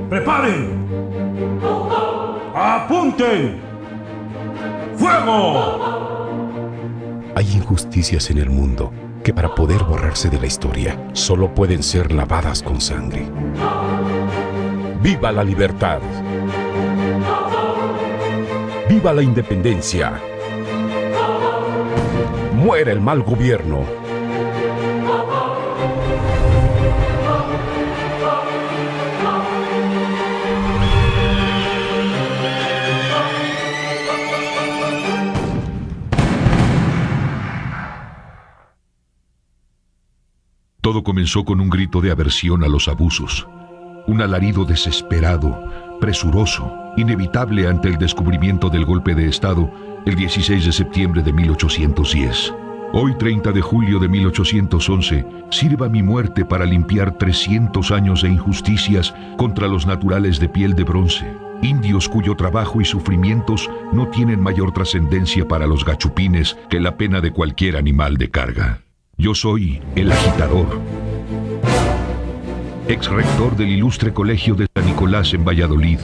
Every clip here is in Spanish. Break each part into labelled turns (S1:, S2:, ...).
S1: ¡Preparen! ¡Apunten! ¡Fuego!
S2: Hay injusticias en el mundo que para poder borrarse de la historia solo pueden ser lavadas con sangre. ¡Viva la libertad! ¡Viva la independencia! ¡Muera el mal gobierno!
S3: Todo comenzó con un grito de aversión a los abusos, un alarido desesperado, presuroso, inevitable ante el descubrimiento del golpe de Estado el 16 de septiembre de 1810. Hoy, 30 de julio de 1811, sirva mi muerte para limpiar 300 años de injusticias contra los naturales de piel de bronce, indios cuyo trabajo y sufrimientos no tienen mayor trascendencia para los gachupines que la pena de cualquier animal de carga. Yo soy el agitador, ex rector del ilustre colegio de San Nicolás en Valladolid.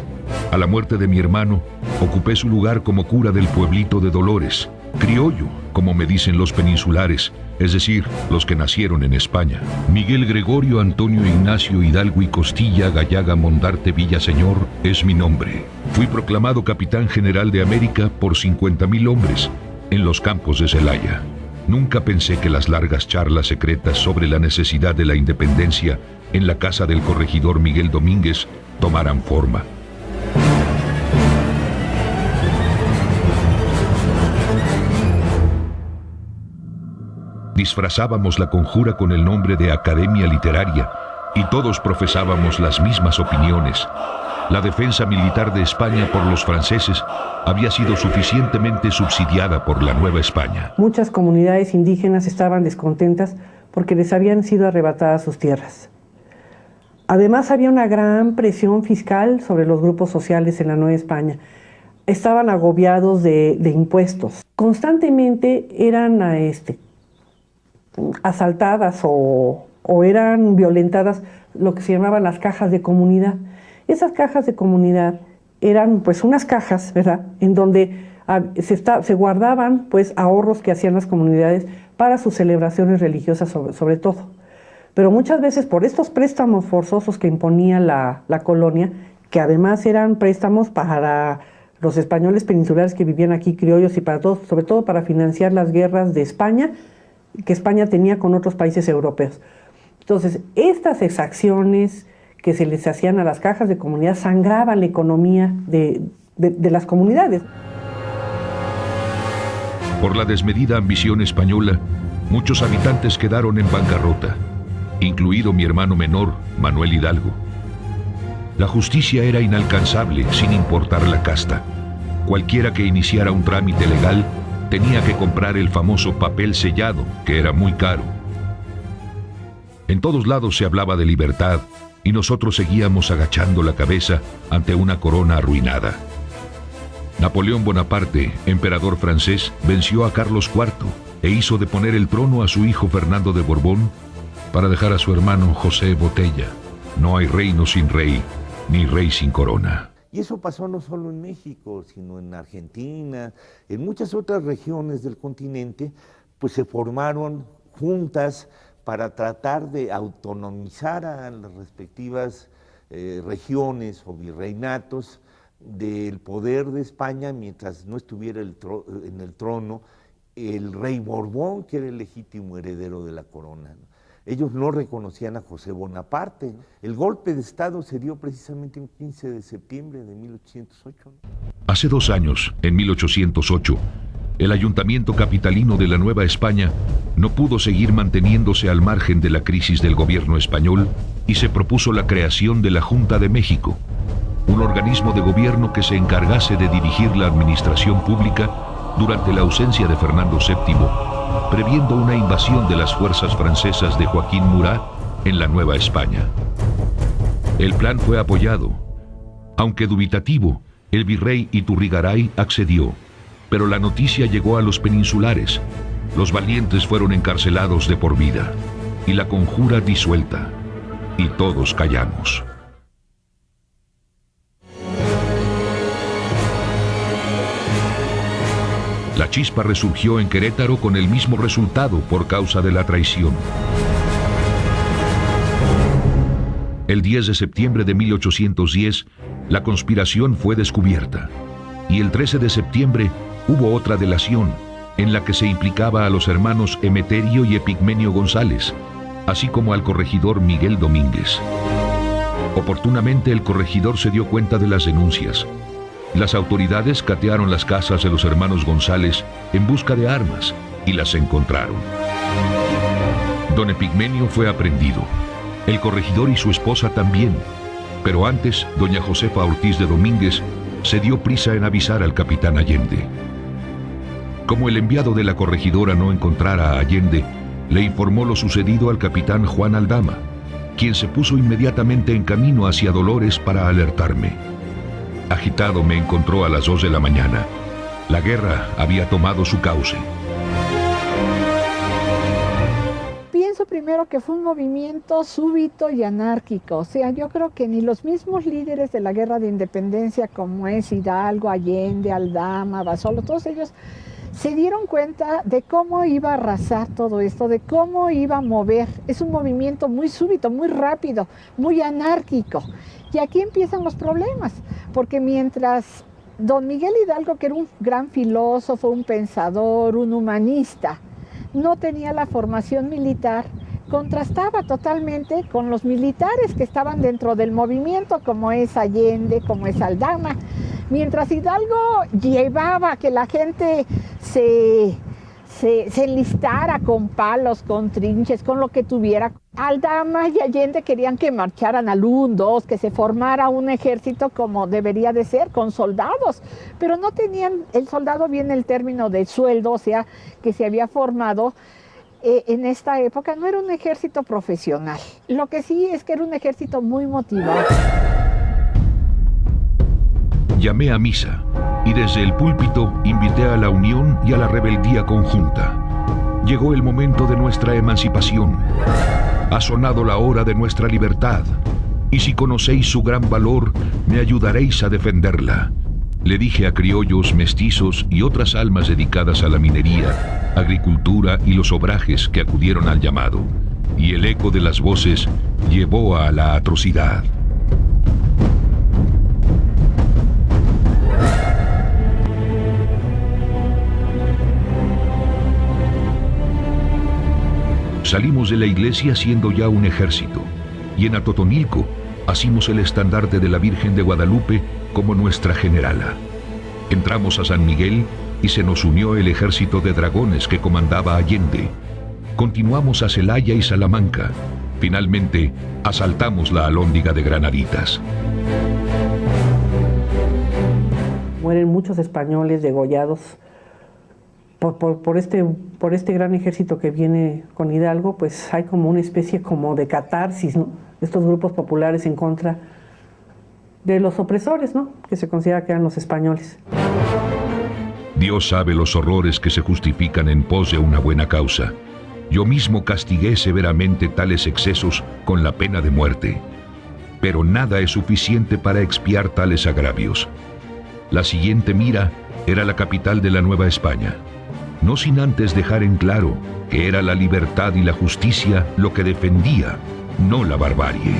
S3: A la muerte de mi hermano, ocupé su lugar como cura del pueblito de Dolores, criollo, como me dicen los peninsulares, es decir, los que nacieron en España. Miguel Gregorio Antonio Ignacio Hidalgo y Costilla Gallaga Mondarte Villaseñor es mi nombre. Fui proclamado capitán general de América por 50,000 hombres en los campos de Celaya. Nunca pensé que las largas charlas secretas sobre la necesidad de la independencia en la casa del corregidor Miguel Domínguez tomaran forma. Disfrazábamos la conjura con el nombre de Academia Literaria y todos profesábamos las mismas opiniones. La defensa militar de España por los franceses había sido suficientemente subsidiada por la Nueva España.
S4: Muchas comunidades indígenas estaban descontentas porque les habían sido arrebatadas sus tierras. Además, había una gran presión fiscal sobre los grupos sociales en la Nueva España. Estaban agobiados de impuestos. Constantemente eran asaltadas o eran violentadas lo que se llamaban las cajas de comunidad. Esas cajas de comunidad eran pues unas cajas, ¿verdad?, en donde se guardaban pues ahorros que hacían las comunidades para sus celebraciones religiosas sobre todo. Pero muchas veces por estos préstamos forzosos que imponía la colonia, que además eran préstamos para los españoles peninsulares que vivían aquí, criollos, y para todos, sobre todo para financiar las guerras de España, que España tenía con otros países europeos. Entonces, estas exacciones que se les hacían a las cajas de comunidad sangraban la economía de las comunidades.
S3: Por la desmedida ambición española, muchos habitantes quedaron en bancarrota, incluido mi hermano menor, Manuel Hidalgo. La justicia era inalcanzable sin importar la casta. Cualquiera que iniciara un trámite legal tenía que comprar el famoso papel sellado, que era muy caro. En todos lados se hablaba de libertad, y nosotros seguíamos agachando la cabeza ante una corona arruinada. Napoleón Bonaparte, emperador francés, venció a Carlos IV e hizo deponer el trono a su hijo Fernando de Borbón para dejar a su hermano José Botella. No hay reino sin rey, ni rey sin corona.
S5: Y eso pasó no solo en México, sino en Argentina, en muchas otras regiones del continente, pues se formaron juntas para tratar de autonomizar a las respectivas regiones o virreinatos del poder de España mientras no estuviera en el trono el rey Borbón, que era el legítimo heredero de la corona, ¿no? Ellos no reconocían a José Bonaparte. El golpe de Estado se dio precisamente el 15 de septiembre de 1808.
S3: Hace 2 años, en 1808, el ayuntamiento capitalino de la Nueva España no pudo seguir manteniéndose al margen de la crisis del gobierno español y se propuso la creación de la Junta de México, un organismo de gobierno que se encargase de dirigir la administración pública durante la ausencia de Fernando VII, previendo una invasión de las fuerzas francesas de Joaquín Murat en la Nueva España. El plan fue apoyado. Aunque dubitativo, el virrey Iturrigaray accedió, pero la noticia llegó a los peninsulares. Los valientes fueron encarcelados de por vida, y la conjura disuelta, y todos callamos. La chispa resurgió en Querétaro con el mismo resultado por causa de la traición. El 10 de septiembre de 1810, la conspiración fue descubierta. Y el 13 de septiembre hubo otra delación, en la que se implicaba a los hermanos Emeterio y Epigmenio González, así como al corregidor Miguel Domínguez. Oportunamente el corregidor se dio cuenta de las denuncias. Las autoridades catearon las casas de los hermanos González en busca de armas y las encontraron. Don Epigmenio fue aprehendido. El corregidor y su esposa también. Pero antes, doña Josefa Ortiz de Domínguez se dio prisa en avisar al capitán Allende. Como el enviado de la corregidora no encontrara a Allende, le informó lo sucedido al capitán Juan Aldama, quien se puso inmediatamente en camino hacia Dolores para alertarme. Agitado me encontró a las 2 de la mañana. La guerra había tomado su cauce.
S1: Pienso primero que fue un movimiento súbito y anárquico. O sea, yo creo que ni los mismos líderes de la guerra de independencia, como es Hidalgo, Allende, Aldama, Basolo, todos ellos se dieron cuenta de cómo iba a arrasar todo esto, de cómo iba a mover. Es un movimiento muy súbito, muy rápido, muy anárquico. Y aquí empiezan los problemas, porque mientras don Miguel Hidalgo, que era un gran filósofo, un pensador, un humanista, no tenía la formación militar, contrastaba totalmente con los militares que estaban dentro del movimiento, como es Allende, como es Aldama. Mientras Hidalgo llevaba a que la gente se enlistara con palos, con trinches, con lo que tuviera, Aldama y Allende querían que marcharan al 1, 2, que se formara un ejército como debería de ser, con soldados, pero no tenían, el soldado viene el término de sueldo, o sea, que se había formado en esta época, no era un ejército profesional. Lo que sí es que era un ejército muy motivado.
S3: Llamé a misa y desde el púlpito invité a la unión y a la rebeldía conjunta. Llegó el momento de nuestra emancipación. Ha sonado la hora de nuestra libertad. Y si conocéis su gran valor, me ayudaréis a defenderla. Le dije a criollos, mestizos y otras almas dedicadas a la minería, agricultura y los obrajes que acudieron al llamado. Y el eco de las voces llevó a la atrocidad. Salimos de la iglesia siendo ya un ejército, y en Atotonilco asimos el estandarte de la Virgen de Guadalupe como nuestra generala. Entramos a San Miguel y se nos unió el ejército de dragones que comandaba Allende. Continuamos a Celaya y Salamanca. Finalmente, asaltamos la Alhóndiga de Granaditas.
S4: Mueren muchos españoles degollados por este gran ejército que viene con Hidalgo. Pues hay como una especie como de catarsis, ¿no? Estos grupos populares en contra de los opresores, ¿no? Que se considera que eran los españoles.
S3: Dios sabe los horrores que se justifican en pos de una buena causa. Yo mismo castigué severamente tales excesos con la pena de muerte. Pero nada es suficiente para expiar tales agravios. La siguiente mira era la capital de la Nueva España. No sin antes dejar en claro que era la libertad y la justicia lo que defendía, no la barbarie.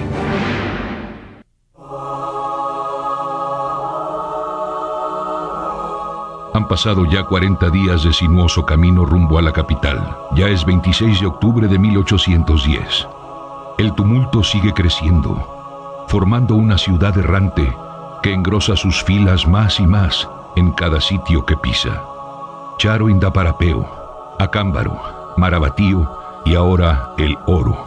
S3: Han pasado ya 40 días de sinuoso camino rumbo a la capital. Ya es 26 de octubre de 1810. El tumulto sigue creciendo, formando una ciudad errante que engrosa sus filas más y más en cada sitio que pisa. Charo Indaparapeo, Acámbaro, Marabatío y ahora El Oro.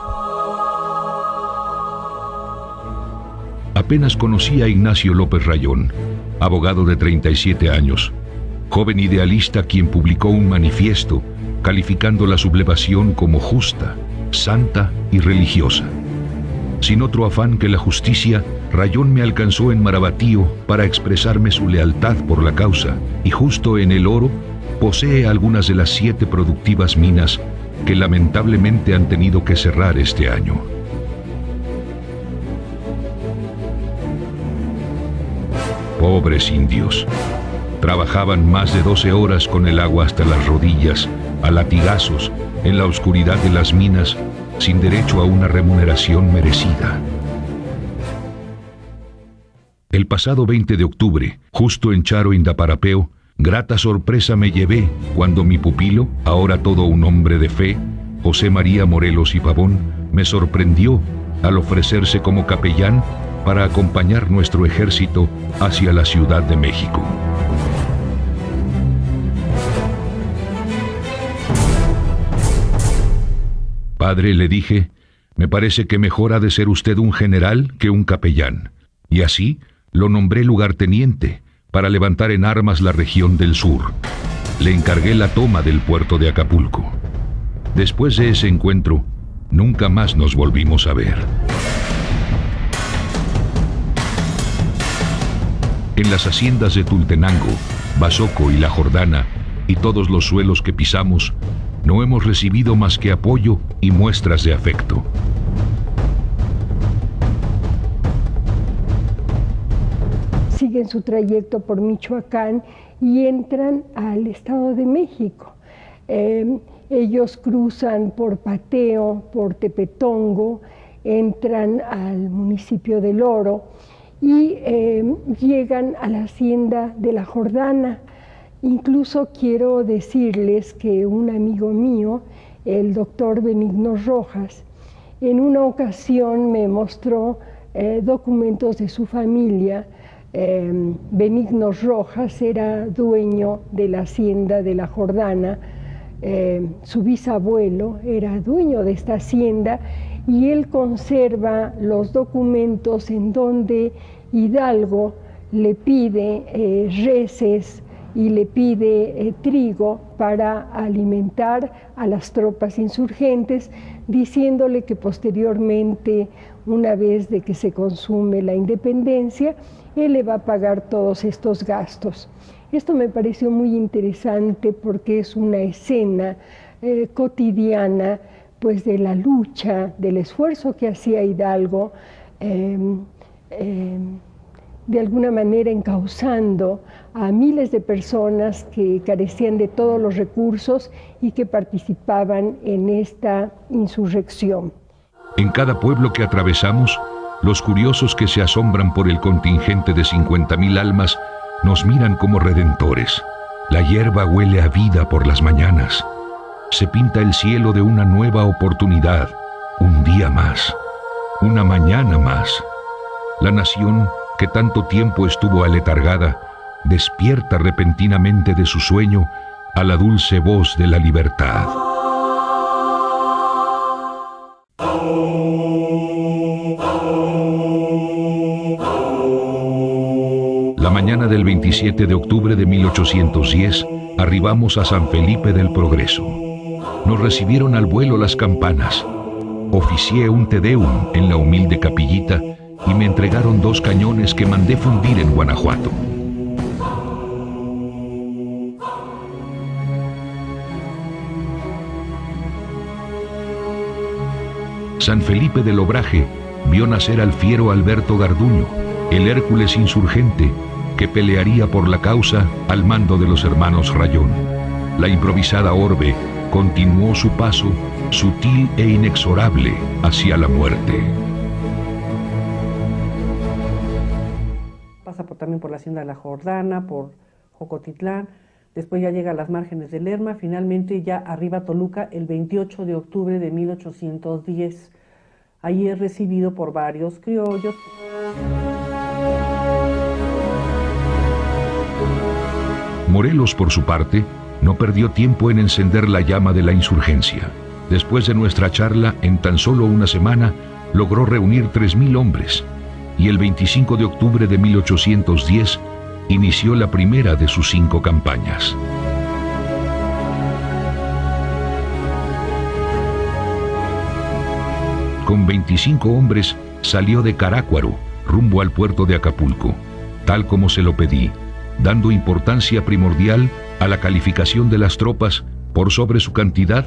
S3: Apenas conocí a Ignacio López Rayón, abogado de 37 años, joven idealista quien publicó un manifiesto calificando la sublevación como justa, santa y religiosa. Sin otro afán que la justicia, Rayón me alcanzó en Marabatío para expresarme su lealtad por la causa, y justo en El Oro posee algunas de las 7 productivas minas que lamentablemente han tenido que cerrar este año. Pobres indios, Trabajaban más de 12 horas con el agua hasta las rodillas, a latigazos, en la oscuridad de las minas, sin derecho a una remuneración merecida. El pasado 20 de octubre, justo en Charo Indaparapeo, grata sorpresa me llevé cuando mi pupilo, ahora todo un hombre de fe, José María Morelos y Pavón, me sorprendió al ofrecerse como capellán para acompañar nuestro ejército hacia la Ciudad de México. Padre, le dije, me parece que mejor ha de ser usted un general que un capellán. Y así lo nombré lugarteniente para levantar en armas la región del sur. Le encargué la toma del puerto de Acapulco. Después de ese encuentro, nunca más nos volvimos a ver. En las haciendas de Tultenango, Bazoco y La Jordana, y todos los suelos que pisamos, no hemos recibido más que apoyo y muestras de afecto.
S6: Siguen su trayecto por Michoacán y entran al Estado de México. Ellos cruzan por Pateo, por Tepetongo, entran al municipio del Oro y llegan a la hacienda de La Jordana. Incluso quiero decirles que un amigo mío, el doctor Benigno Rojas, en una ocasión me mostró documentos de su familia. Benigno Rojas era dueño de la hacienda de La Jordana, su bisabuelo era dueño de esta hacienda y él conserva los documentos en donde Hidalgo le pide reses y le pide trigo para alimentar a las tropas insurgentes, diciéndole que posteriormente, una vez de que se consume la independencia, él le va a pagar todos estos gastos. Esto me pareció muy interesante porque es una escena cotidiana, pues, de la lucha, del esfuerzo que hacía Hidalgo, de alguna manera encauzando a miles de personas que carecían de todos los recursos y que participaban en esta insurrección.
S3: En cada pueblo que atravesamos, los curiosos que se asombran por el contingente de 50,000 almas nos miran como redentores. La hierba huele a vida por las mañanas. Se pinta el cielo de una nueva oportunidad, un día más, una mañana más. La nación que tanto tiempo estuvo aletargada, despierta repentinamente de su sueño a la dulce voz de la libertad. La mañana del 27 de octubre de 1810, arribamos a San Felipe del Progreso. Nos recibieron al vuelo las campanas. Oficié un Te Deum en la humilde capillita y me entregaron 2 cañones que mandé fundir en Guanajuato. San Felipe del Obraje vio nacer al fiero Alberto Garduño, el Hércules insurgente que pelearía por la causa al mando de los hermanos Rayón. La improvisada orbe continuó su paso, sutil e inexorable, hacia la muerte.
S4: Pasa también por la hacienda de La Jordana, por Jocotitlán, después ya llega a las márgenes del Lerma, finalmente ya arriba a Toluca el 28 de octubre de 1810. Ahí es recibido por varios criollos.
S3: Morelos, por su parte, no perdió tiempo en encender la llama de la insurgencia. Después de nuestra charla, en tan solo una semana, logró reunir 3,000 hombres, y el 25 de octubre de 1810 inició la primera de sus 5 campañas. Con 25 hombres salió de Carácuaro rumbo al puerto de Acapulco, tal como se lo pedí, dando importancia primordial a la calificación de las tropas por sobre su cantidad.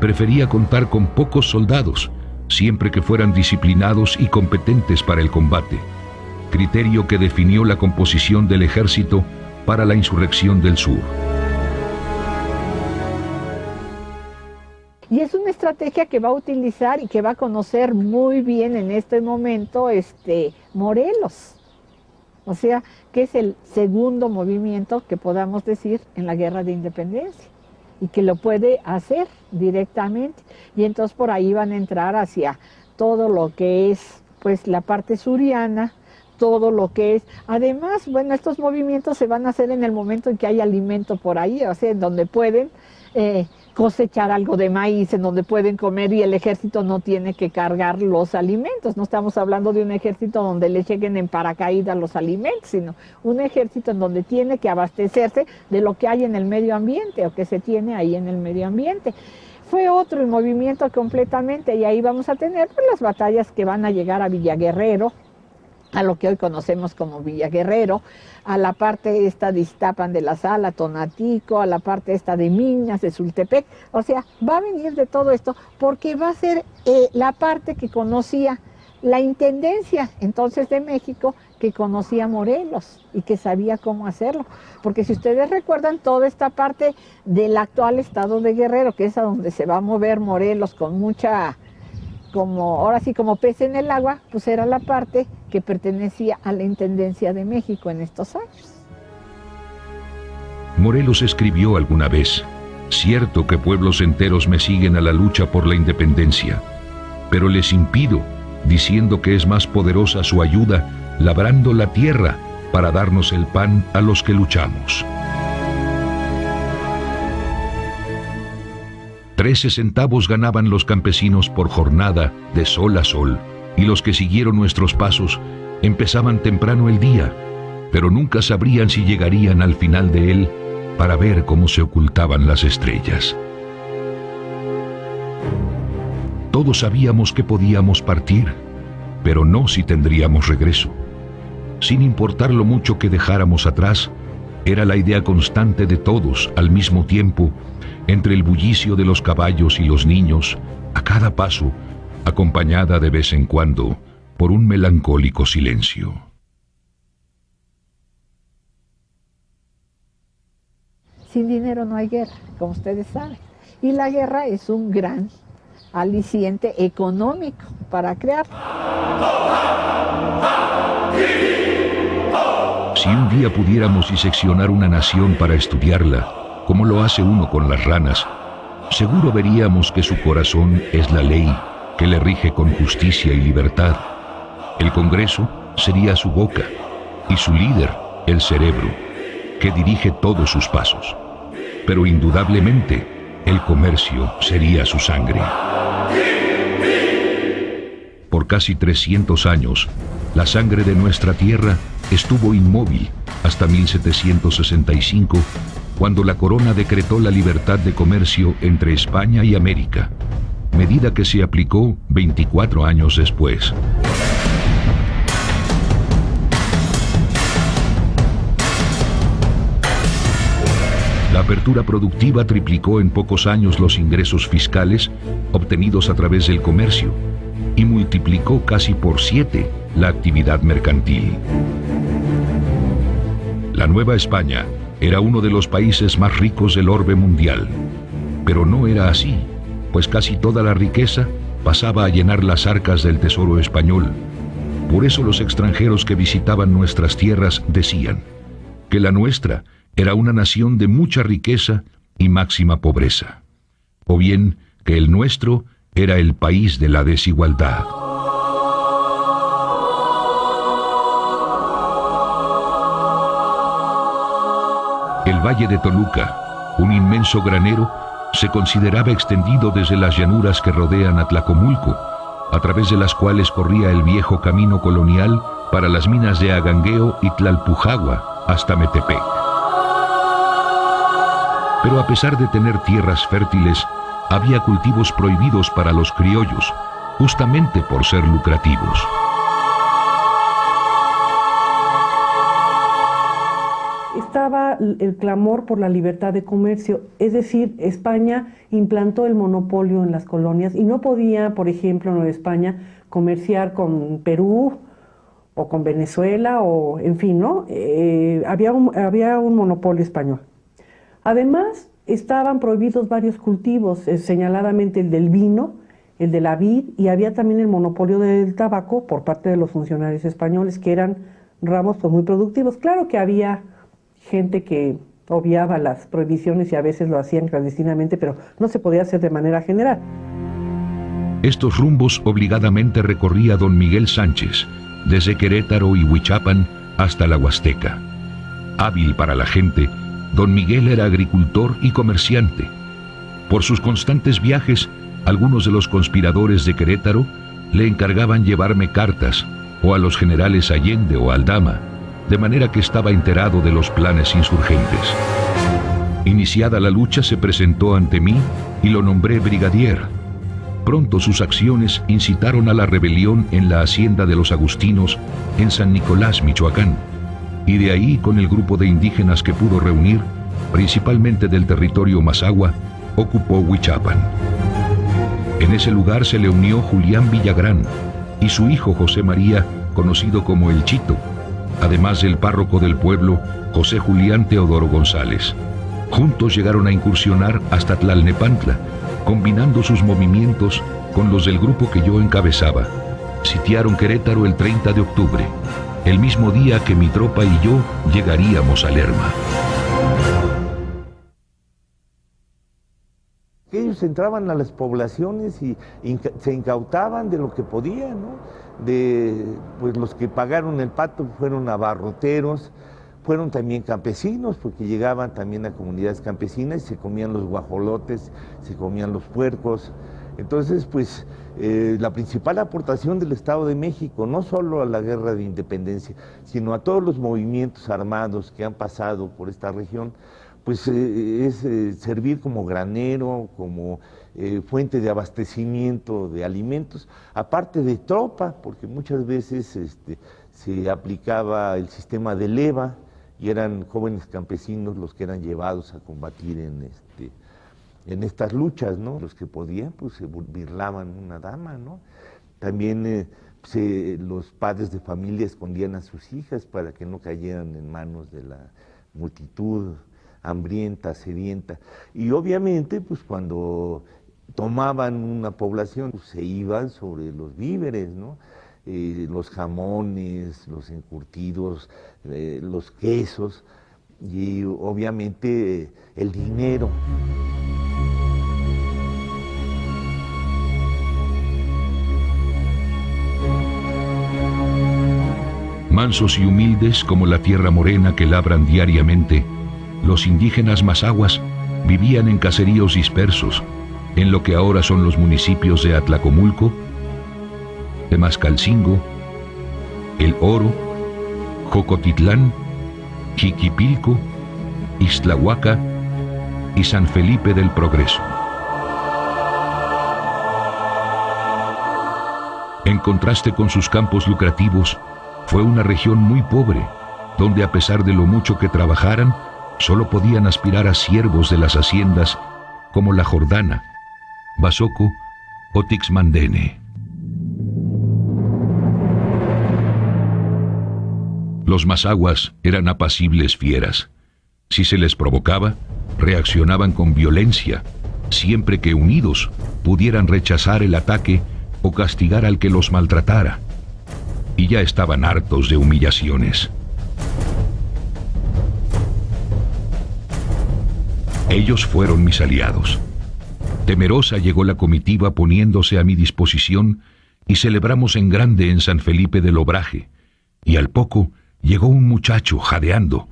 S3: Prefería contar con pocos soldados, siempre que fueran disciplinados y competentes para el combate, criterio que definió la composición del ejército para la insurrección del sur.
S1: Y es una estrategia que va a utilizar y que va a conocer muy bien en este momento Morelos. O sea, que es el segundo movimiento que podamos decir en la Guerra de Independencia y que lo puede hacer directamente. Y entonces por ahí van a entrar hacia todo lo que es pues la parte suriana, todo lo que es. Además, bueno, estos movimientos se van a hacer en el momento en que hay alimento por ahí, o sea, en donde pueden cosechar algo de maíz, en donde pueden comer y el ejército no tiene que cargar los alimentos. No estamos hablando de un ejército donde le lleguen en paracaídas los alimentos, sino un ejército en donde tiene que abastecerse de lo que hay en el medio ambiente o que se tiene ahí en el medio ambiente. Fue otro el movimiento completamente y ahí vamos a tener pues, las batallas que van a llegar a Villaguerrero, a lo que hoy conocemos como Villaguerrero, a la parte esta de Iztapan de la Sala, Tonatico, a la parte esta de Minas, de Sultepec. O sea, va a venir de todo esto porque va a ser la parte que conocía la Intendencia entonces de México, que conocía Morelos y que sabía cómo hacerlo. Porque si ustedes recuerdan toda esta parte del actual estado de Guerrero, que es a donde se va a mover Morelos con mucha... ahora sí como pez en el agua, pues era la parte que pertenecía a la Intendencia de México en estos años.
S3: Morelos escribió alguna vez: cierto que pueblos enteros me siguen a la lucha por la independencia, pero les impido, diciendo que es más poderosa su ayuda, labrando la tierra para darnos el pan a los que luchamos. 13 centavos ganaban los campesinos por jornada de sol a sol, y los que siguieron nuestros pasos empezaban temprano el día, pero nunca sabrían si llegarían al final de él para ver cómo se ocultaban las estrellas. Todos sabíamos que podíamos partir, pero no si tendríamos regreso. Sin importar lo mucho que dejáramos atrás, era la idea constante de todos al mismo tiempo, entre el bullicio de los caballos y los niños, a cada paso, acompañada de vez en cuando por un melancólico silencio.
S1: Sin dinero no hay guerra, como ustedes saben. Y la guerra es un gran aliciente económico para crear.
S3: Si un día pudiéramos diseccionar una nación para estudiarla, como lo hace uno con las ranas, seguro veríamos que su corazón es la ley, que le rige con justicia y libertad. El Congreso sería su boca, y su líder, el cerebro, que dirige todos sus pasos. Pero indudablemente, el comercio sería su sangre. Por casi 300 años, la sangre de nuestra tierra estuvo inmóvil hasta 1765, cuando la corona decretó la libertad de comercio entre España y América, medida que se aplicó 24 años después. La apertura productiva triplicó en pocos años los ingresos fiscales obtenidos a través del comercio y multiplicó casi por 7 la actividad mercantil. La Nueva España era uno de los países más ricos del orbe mundial, pero no era así, pues casi toda la riqueza pasaba a llenar las arcas del tesoro español. Por eso los extranjeros que visitaban nuestras tierras decían que la nuestra era una nación de mucha riqueza y máxima pobreza, o bien que el nuestro era el país de la desigualdad. El Valle de Toluca, un inmenso granero, se consideraba extendido desde las llanuras que rodean a Tlacomulco, a través de las cuales corría el viejo camino colonial para las minas de Agangueo y Tlalpujagua hasta Metepec. Pero a pesar de tener tierras fértiles, había cultivos prohibidos para los criollos, justamente por ser lucrativos.
S4: Estaba el clamor por la libertad de comercio, es decir, España implantó el monopolio en las colonias y no podía, por ejemplo, Nueva España comerciar con Perú, o con Venezuela, o en fin, ¿no? Había un monopolio español. Además, estaban prohibidos varios cultivos, señaladamente el del vino, el de la vid, y había también el monopolio del tabaco por parte de los funcionarios españoles, que eran ramos pues, muy productivos. Claro que había gente que obviaba las prohibiciones y a veces lo hacían clandestinamente, pero no se podía hacer de manera general.
S3: Estos rumbos obligadamente recorría don Miguel Sánchez, desde Querétaro y Huichapan hasta la Huasteca. Hábil para la gente, don Miguel era agricultor y comerciante. Por sus constantes viajes, algunos de los conspiradores de Querétaro le encargaban llevarme cartas, o a los generales Allende o Aldama, de manera que estaba enterado de los planes insurgentes. Iniciada la lucha, se presentó ante mí y lo nombré brigadier. Pronto sus acciones incitaron a la rebelión en la hacienda de los agustinos en San Nicolás, Michoacán, y de ahí, con el grupo de indígenas que pudo reunir, principalmente del territorio Mazahua, ocupó Huichapan. En ese lugar se le unió Julián Villagrán y su hijo José María, conocido como El Chito, además del párroco del pueblo, José Julián Teodoro González. Juntos llegaron a incursionar hasta Tlalnepantla, combinando sus movimientos con los del grupo que yo encabezaba. Sitiaron Querétaro el 30 de octubre, el mismo día que mi tropa y yo llegaríamos a Lerma.
S5: Ellos entraban a las poblaciones y se incautaban de lo que podían, ¿no? Pues los que pagaron el pato fueron abarroteros, fueron también campesinos, porque llegaban también a comunidades campesinas y se comían los guajolotes, se comían los puercos. Entonces, pues, la principal aportación del Estado de México, no solo a la Guerra de Independencia, sino a todos los movimientos armados que han pasado por esta región, pues es servir como granero, como fuente de abastecimiento de alimentos, aparte de tropa, porque muchas veces se aplicaba el sistema de leva y eran jóvenes campesinos los que eran llevados a combatir en estas luchas, ¿no? Los que podían, pues se burlaban una dama, ¿no? También los padres de familia escondían a sus hijas para que no cayeran en manos de la multitud hambrienta, sedienta. Y obviamente, pues cuando tomaban una población, pues, se iban sobre los víveres, ¿no? Los jamones, los encurtidos, los quesos y obviamente el dinero.
S3: Mansos y humildes como la tierra morena que labran diariamente, los indígenas mazahuas vivían en caseríos dispersos, en lo que ahora son los municipios de Atlacomulco, Temascalcingo, El Oro, Jocotitlán, Jiquipilco, Ixtlahuaca y San Felipe del Progreso. En contraste con sus campos lucrativos, fue una región muy pobre, donde a pesar de lo mucho que trabajaran, solo podían aspirar a siervos de las haciendas como La Jordana, Basoco o Tixmandene. Los mazahuas eran apacibles fieras. Si se les provocaba, reaccionaban con violencia, siempre que unidos pudieran rechazar el ataque o castigar al que los maltratara. Y ya estaban hartos de humillaciones. Ellos fueron mis aliados. Temerosa llegó la comitiva poniéndose a mi disposición y celebramos en grande en San Felipe del Obraje, y al poco llegó un muchacho jadeando.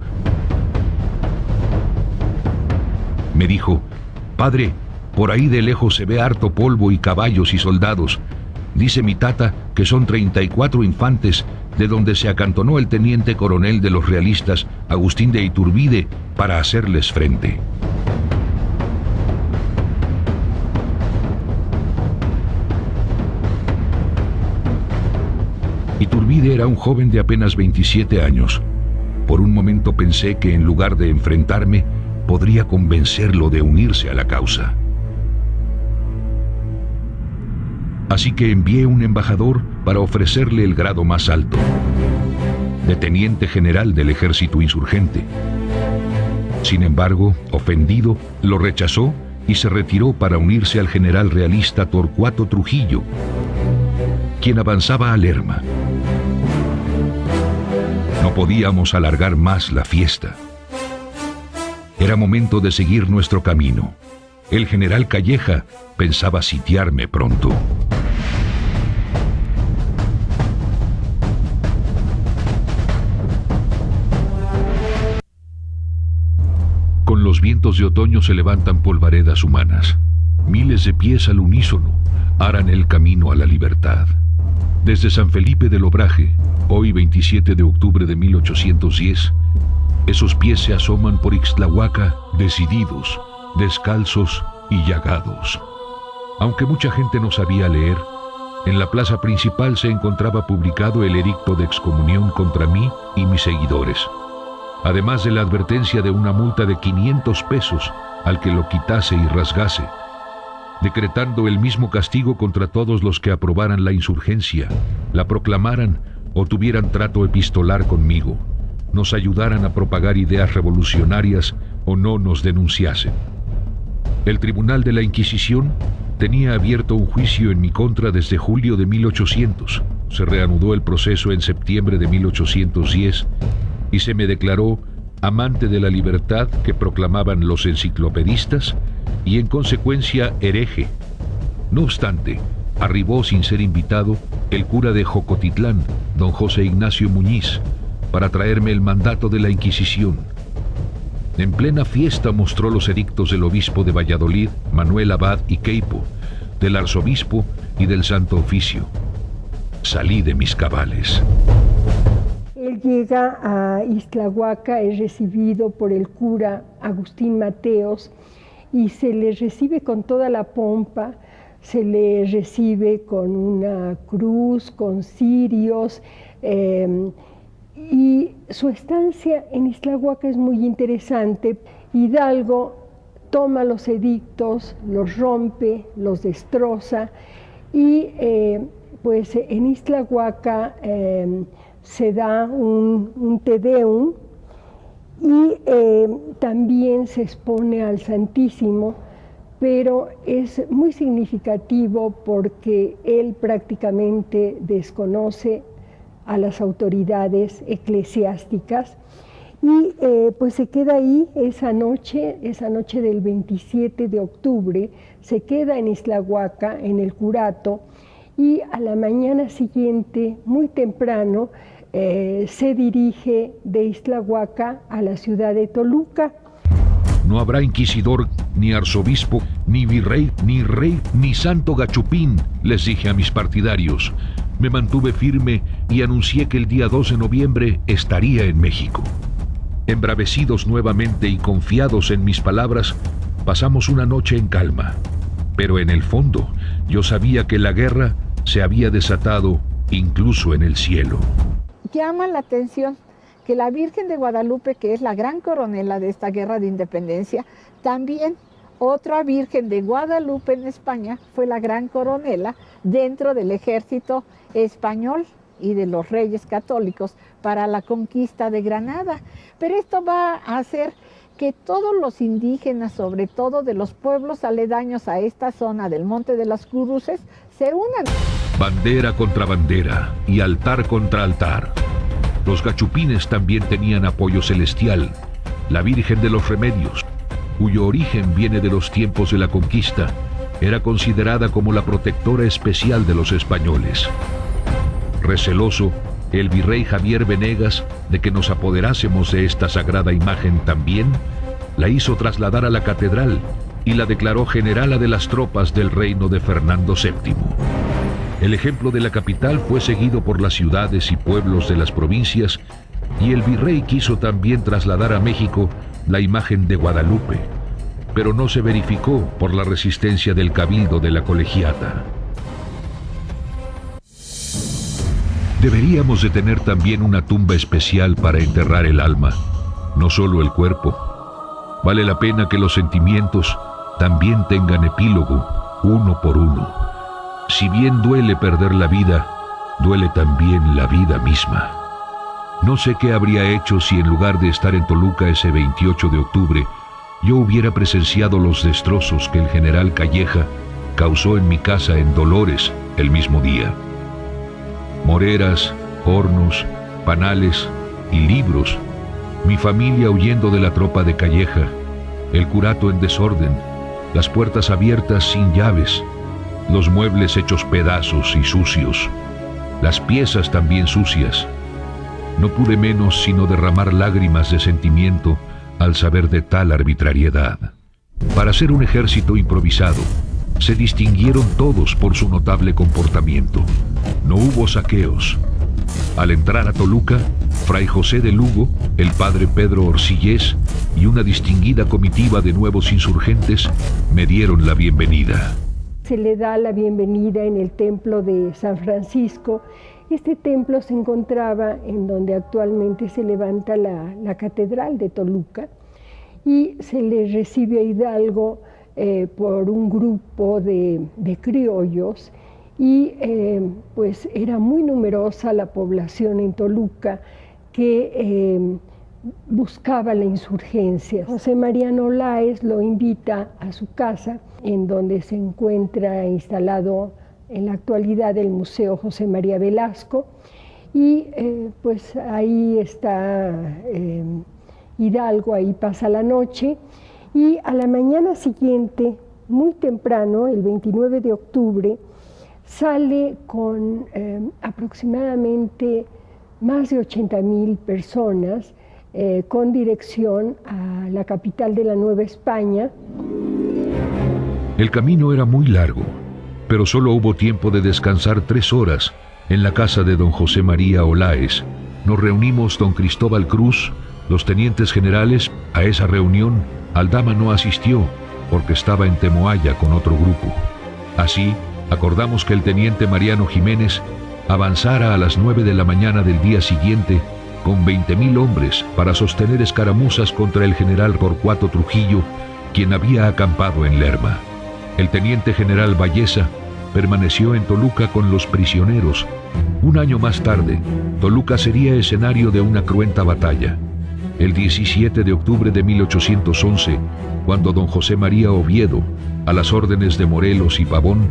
S3: Me dijo: «Padre, por ahí de lejos se ve harto polvo y caballos y soldados. Dice mi tata que son 34 infantes de donde se acantonó el teniente coronel de los realistas, Agustín de Iturbide, para hacerles frente». Iturbide era un joven de apenas 27 años. Por un momento pensé que en lugar de enfrentarme, podría convencerlo de unirse a la causa. Así que envié un embajador para ofrecerle el grado más alto, de teniente general del ejército insurgente. Sin embargo, ofendido, lo rechazó y se retiró para unirse al general realista Torcuato Trujillo, quien avanzaba a Lerma. No podíamos alargar más la fiesta. Era momento de seguir nuestro camino. El general Calleja pensaba sitiarme pronto. Con los vientos de otoño se levantan polvaredas humanas. Miles de pies al unísono aran el camino a la libertad. Desde San Felipe del Obraje, hoy 27 de octubre de 1810, esos pies se asoman por Ixtlahuaca decididos, descalzos y llagados. Aunque mucha gente no sabía leer, en la plaza principal se encontraba publicado el edicto de excomunión contra mí y mis seguidores, además de la advertencia de una multa de 500 pesos al que lo quitase y rasgase, decretando el mismo castigo contra todos los que aprobaran la insurgencia, la proclamaran o tuvieran trato epistolar conmigo, nos ayudaran a propagar ideas revolucionarias o no nos denunciasen. El Tribunal de la Inquisición tenía abierto un juicio en mi contra desde julio de 1800. Se reanudó el proceso en septiembre de 1810 y se me declaró amante de la libertad que proclamaban los enciclopedistas y en consecuencia hereje. No obstante, arribó sin ser invitado el cura de Jocotitlán, don José Ignacio Muñiz, para traerme el mandato de la Inquisición. En plena fiesta mostró los edictos del obispo de Valladolid, Manuel Abad y Queipo, del arzobispo y del Santo Oficio. Salí de mis cabales.
S6: Él llega a Ixtlahuaca, es recibido por el cura Agustín Mateos y se le recibe con toda la pompa, se le recibe con una cruz, con cirios, y su estancia en Ixtlahuaca es muy interesante. Hidalgo toma los edictos, los rompe, los destroza y pues en Ixtlahuaca se da un Te Deum y también se expone al Santísimo, pero es muy significativo porque él prácticamente desconoce a las autoridades eclesiásticas y pues se queda ahí esa noche del 27 de octubre, se queda en Ixtlahuaca, en el curato, y a la mañana siguiente, muy temprano, se dirige de Ixtlahuaca a la ciudad de Toluca.
S3: No habrá inquisidor, ni arzobispo, ni virrey, ni rey, ni santo gachupín, les dije a mis partidarios. Me mantuve firme y anuncié que el día 2 de noviembre estaría en México. Embravecidos nuevamente y confiados en mis palabras, pasamos una noche en calma. Pero en el fondo, yo sabía que la guerra se había desatado incluso en el cielo.
S1: Llama la atención que la Virgen de Guadalupe, que es la gran coronela de esta guerra de independencia, también otra Virgen de Guadalupe en España fue la gran coronela dentro del ejército español y de los reyes católicos para la conquista de Granada. Pero esto va a hacer que todos los indígenas, sobre todo de los pueblos aledaños a esta zona del Monte de las Cruces, se unan.
S3: Bandera contra bandera y altar contra altar. Los gachupines también tenían apoyo celestial, la Virgen de los Remedios, cuyo origen viene de los tiempos de la conquista, era considerada como la protectora especial de los españoles. Receloso, el virrey Javier Venegas de que nos apoderásemos de esta sagrada imagen también, la hizo trasladar a la catedral y la declaró generala de las tropas del reino de Fernando VII. El ejemplo de la capital fue seguido por las ciudades y pueblos de las provincias y el virrey quiso también trasladar a México la imagen de Guadalupe, pero no se verificó por la resistencia del cabildo de la colegiata. Deberíamos de tener también una tumba especial para enterrar el alma, no solo el cuerpo. Vale la pena que los sentimientos también tengan epílogo, uno por uno. Si bien duele perder la vida, duele también la vida misma. No sé qué habría hecho si en lugar de estar en Toluca ese 28 de octubre, yo hubiera presenciado los destrozos que el general Calleja causó en mi casa en Dolores el mismo día. Moreras, hornos, panales y libros, mi familia huyendo de la tropa de Calleja, el curato en desorden, las puertas abiertas sin llaves, los muebles hechos pedazos y sucios, las piezas también sucias. No pude menos sino derramar lágrimas de sentimiento al saber de tal arbitrariedad. Para ser un ejército improvisado, se distinguieron todos por su notable comportamiento. No hubo saqueos. Al entrar a Toluca, Fray José de Lugo, el padre Pedro Orcillés y una distinguida comitiva de nuevos insurgentes me dieron la bienvenida.
S6: Se le da la bienvenida en el templo de San Francisco. Este templo se encontraba en donde actualmente se levanta la catedral de Toluca, y se le recibe a Hidalgo por un grupo de criollos, y pues era muy numerosa la población en Toluca que buscaba la insurgencia. José Mariano Olaes lo invita a su casa, en donde se encuentra instalado en la actualidad el Museo José María Velasco, y pues ahí está Hidalgo, ahí pasa la noche, y a la mañana siguiente, muy temprano, el 29 de octubre, sale con aproximadamente más de 80,000 personas con dirección a la capital de la Nueva España.
S3: El camino era muy largo, pero solo hubo tiempo de descansar 3 horas en la casa de don José María Olaes. Nos reunimos don Cristóbal Cruz, los tenientes generales. A esa reunión Aldama no asistió porque estaba en Temoaya con otro grupo. Así, acordamos que el teniente Mariano Jiménez avanzara a las 9 de la mañana del día siguiente con 20,000 hombres para sostener escaramuzas contra el general Torcuato Trujillo, quien había acampado en Lerma. El teniente general Valleza permaneció en Toluca con los prisioneros. Un año más tarde, Toluca sería escenario de una cruenta batalla. El 17 de octubre de 1811, cuando don José María Oviedo, a las órdenes de Morelos y Pavón,